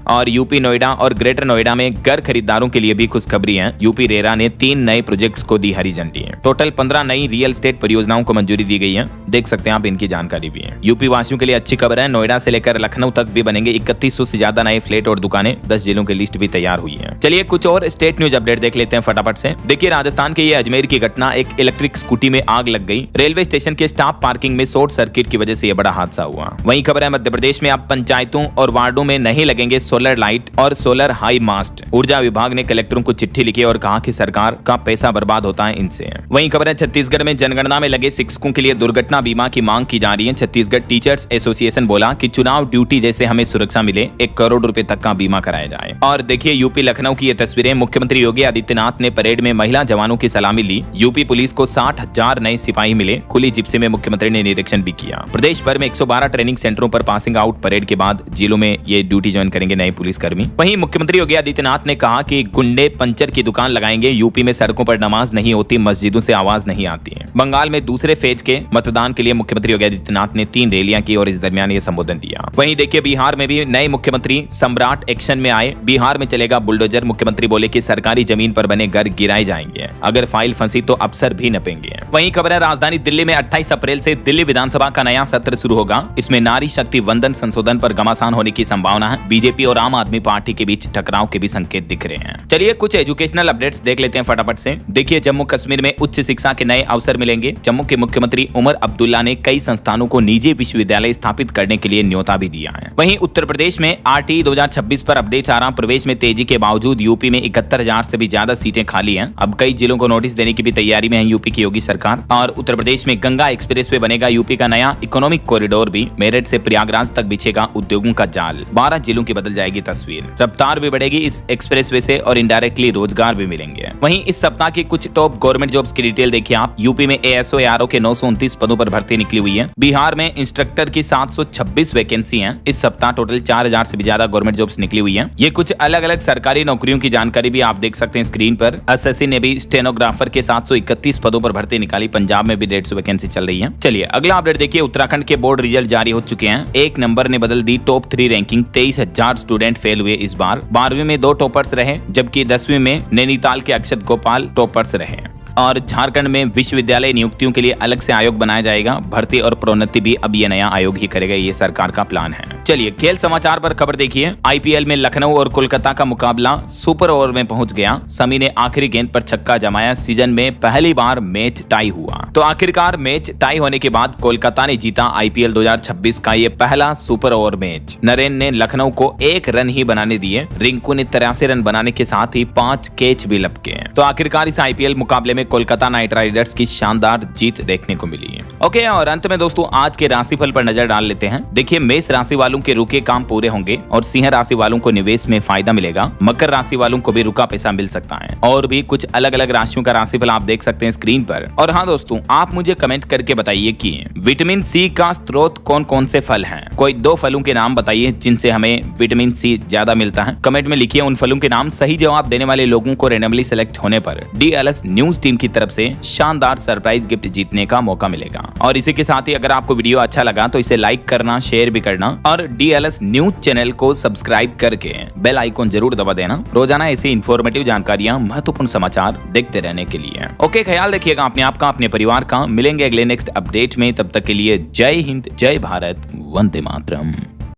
और यूपी नोएडा और ग्रेटर नोएडा में घर खरीदारों के लिए भी खुशखबरी है। यूपी रेरा ने 3 नए प्रोजेक्ट्स को दी हरी झंडी है। टोटल 15 नई रियल एस्टेट परियोजनाओं को मंजूरी दी गई है। देख सकते हैं आप, इनकी जानकारी भी है। यूपी वासियों के लिए अच्छी खबर है, नोएडा से लेकर लखनऊ तक भी बनेंगे 3100 से ज्यादा नए फ्लैट और दुकानें। 10 जिलों की लिस्ट भी तैयार हुई है। चलिए कुछ और स्टेट न्यूज अपडेट देख लेते हैं फटाफट से। देखिए राजस्थान के ये अजमेर की घटना, एक इलेक्ट्रिक स्कूटी में आग लग गई। रेलवे स्टेशन के स्टाफ पार्किंग में शॉर्ट सर्किट की वजह से यह बड़ा हादसा हुआ। वहीं खबर है मध्य प्रदेश में अब पंचायतों और वार्डों में नहीं लगेंगे सोलर लाइट और सोलर हाई मास्ट। ऊर्जा विभाग ने कलेक्टरों को चिट्ठी लिखी और कहा कि सरकार का पैसा बर्बाद होता है इनसे। वहीं खबर है छत्तीसगढ़ में जनगणना में लगे शिक्षकों के लिए दुर्घटना बीमा की मांग की जा रही है। छत्तीसगढ़ टीचर्स एसोसिएशन बोला कि चुनाव ड्यूटी जैसे हमें सुरक्षा मिले, 1 करोड़ रुपए तक का बीमा कराया जाए। और देखिए यूपी लखनऊ की ये तस्वीरें, मुख्यमंत्री योगी आदित्यनाथ ने परेड में महिला जवानों की सलामी ली। यूपी पुलिस को 60,000 नए सिपाही मिले। खुली जिप्सी में मुख्यमंत्री ने निरीक्षण भी किया। प्रदेश भर में 112 ट्रेनिंग सेंटरों पर पासिंग आउट परेड के बाद जिलों में ये ड्यूटी ज्वाइन करेंगे नए पुलिसकर्मी। वहीं मुख्यमंत्री योगी आदित्यनाथ ने कहा कि गुंडे पंचर की दुकान लगाएंगे। यूपी में सड़कों पर नमाज नहीं होती, मस्जिदों से आवाज नहीं आती है। बंगाल में दूसरे फेज के मतदान के लिए मुख्यमंत्री योगी आदित्यनाथ ने 3 रैलियां की और इस दरमियान ये संबोधन दिया। वहीं देखिए बिहार में भी नए मुख्यमंत्री सम्राट एक्शन में आए। बिहार में चलेगा बुलडोजर। मुख्यमंत्री बोले कि सरकारी जमीन पर बने घर गिराए जाएंगे, अगर फाइल फंसी तो अफसर भी नपेंगे। वहीं खबर है राजधानी दिल्ली में 28 अप्रैल से दिल्ली विधानसभा का नया सत्र शुरू होगा। इसमें नारी शक्ति वंदन संशोधन पर घमासान होने की संभावना है। बीजेपी और आम आदमी पार्टी के बीच टकराव के भी संकेत दिख रहे हैं। चलिए कुछ एजुकेशनल अपडेट्स देख लेते हैं फटाफट से। देखिए जम्मू कश्मीर में उच्च शिक्षा के नए अवसर मिलेंगे। जम्मू के मुख्यमंत्री उमर अब्दुल्ला ने कई संस्थानों को निजी विश्वविद्यालय स्थापित करने के लिए न्योता भी दिया है। वहीं उत्तर प्रदेश में आरटी 2026 पर अपडेट आ रहा। प्रवेश में तेजी के बावजूद यूपी में 71,000 से भी ज्यादा सीटें खाली हैं। अब कई जिलों को नोटिस देने की भी तैयारी में है यूपी की योगी सरकार। और उत्तर प्रदेश में गंगा एक्सप्रेसवे बनेगा। यूपी का नया इकोनॉमिक कॉरिडोर भी। मेरठ से प्रयागराज तक बिछेगा उद्योगों का जाल। 12 जिलों की बदल जाएगी तस्वीर। रफ्तार भी बढ़ेगी इस एक्सप्रेसवे से और इनडायरेक्टली रोजगार भी मिलेंगे। वहीं इस सप्ताह की कुछ टॉप गवर्नमेंट जॉब्स की डिटेल देखिए आप। यूपी में एएसओ एआरओ के 929 पदों पर भर्ती निकली हुई है। बिहार में इंस्ट्रक्टर की 726 वैकेंसी है। इस सप्ताह टोटल 4000 से भी ज्यादा गवर्नमेंट जॉब्स निकली हुई है। ये कुछ अलग अलग सरकारी नौकरियों की जानकारी भी आप देख सकते हैं स्क्रीन पर। एसएससी ने भी स्टेनोग्राफर के 731 पदों पर भर्ती निकाली। पंजाब में भी 150 वैकेंसी चल रही है। चलिए अगला अपडेट देखिए। उत्तराखंड के बोर्ड रिजल्ट जारी हो चुके हैं। एक नंबर ने बदल दी टॉप 3 रैंकिंग। 23,000 स्टूडेंट फेल हुए इस बार। 12वीं में 2 टॉपर्स रहे, जबकि 10वीं में नैनीताल के अक्षत गोपाल टॉपर्स रहे। और झारखंड में विश्वविद्यालय नियुक्तियों के लिए अलग से आयोग बनाया जाएगा। भर्ती और प्रोन्नति भी अब ये नया आयोग ही करेगा, ये सरकार का प्लान है। चलिए खेल समाचार पर खबर देखिए। आईपीएल में लखनऊ और कोलकाता का मुकाबला सुपर ओवर में पहुंच गया। समी ने आखिरी गेंद पर छक्का जमाया। सीजन में पहली बार मैच टाई हुआ। तो आखिरकार मैच टाई होने के बाद कोलकाता ने जीता आईपीएल 2026 का ये पहला सुपर ओवर मैच। नरेन ने लखनऊ को 1 रन ही बनाने दिए। रिंकू ने 83 रन बनाने के साथ ही 5 कैच भी लपके। तो आखिरकार इस आईपीएल मुकाबले में कोलकाता नाइट राइडर्स की शानदार जीत देखने को मिली है। ओके, और अंत में दोस्तों आज के राशिफल पर नजर डाल लेते हैं। देखिए मेष राशि वालों के रुके काम पूरे होंगे और सिंह राशि वालों को निवेश में फायदा मिलेगा। मकर राशि वालों को भी रुका पैसा मिल सकता है। और भी कुछ अलग अलग राशियों का राशिफल आप देख सकते हैं स्क्रीन पर। और हाँ दोस्तों, आप मुझे कमेंट करके बताइए कि विटामिन सी का स्रोत कौन कौन से फल हैं। कोई 2 फलों के नाम बताइए जिनसे हमें विटामिन सी ज्यादा मिलता है। कमेंट में लिखिए उन फलों के नाम। सही जवाब देने वाले लोगों को रैंडमली सेलेक्ट होने पर डीएलएस न्यूज टीम की तरफ से शानदार सरप्राइज गिफ्ट जीतने का मौका मिलेगा। और इसी के साथ ही अगर आपको वीडियो अच्छा लगा तो इसे लाइक करना, शेयर भी करना और डीएलएस न्यूज चैनल को सब्सक्राइब करके बेल आइकन जरूर दबा देना रोजाना ऐसी इंफॉर्मेटिव जानकारियां, महत्वपूर्ण समाचार देखते रहने के लिए। ओके, ख्याल रखिएगा अपने आप का, अपने परिवार का। मिलेंगे अगले नेक्स्ट अपडेट में। तब तक के लिए जय हिंद, जय भारत, वंदे मातरम।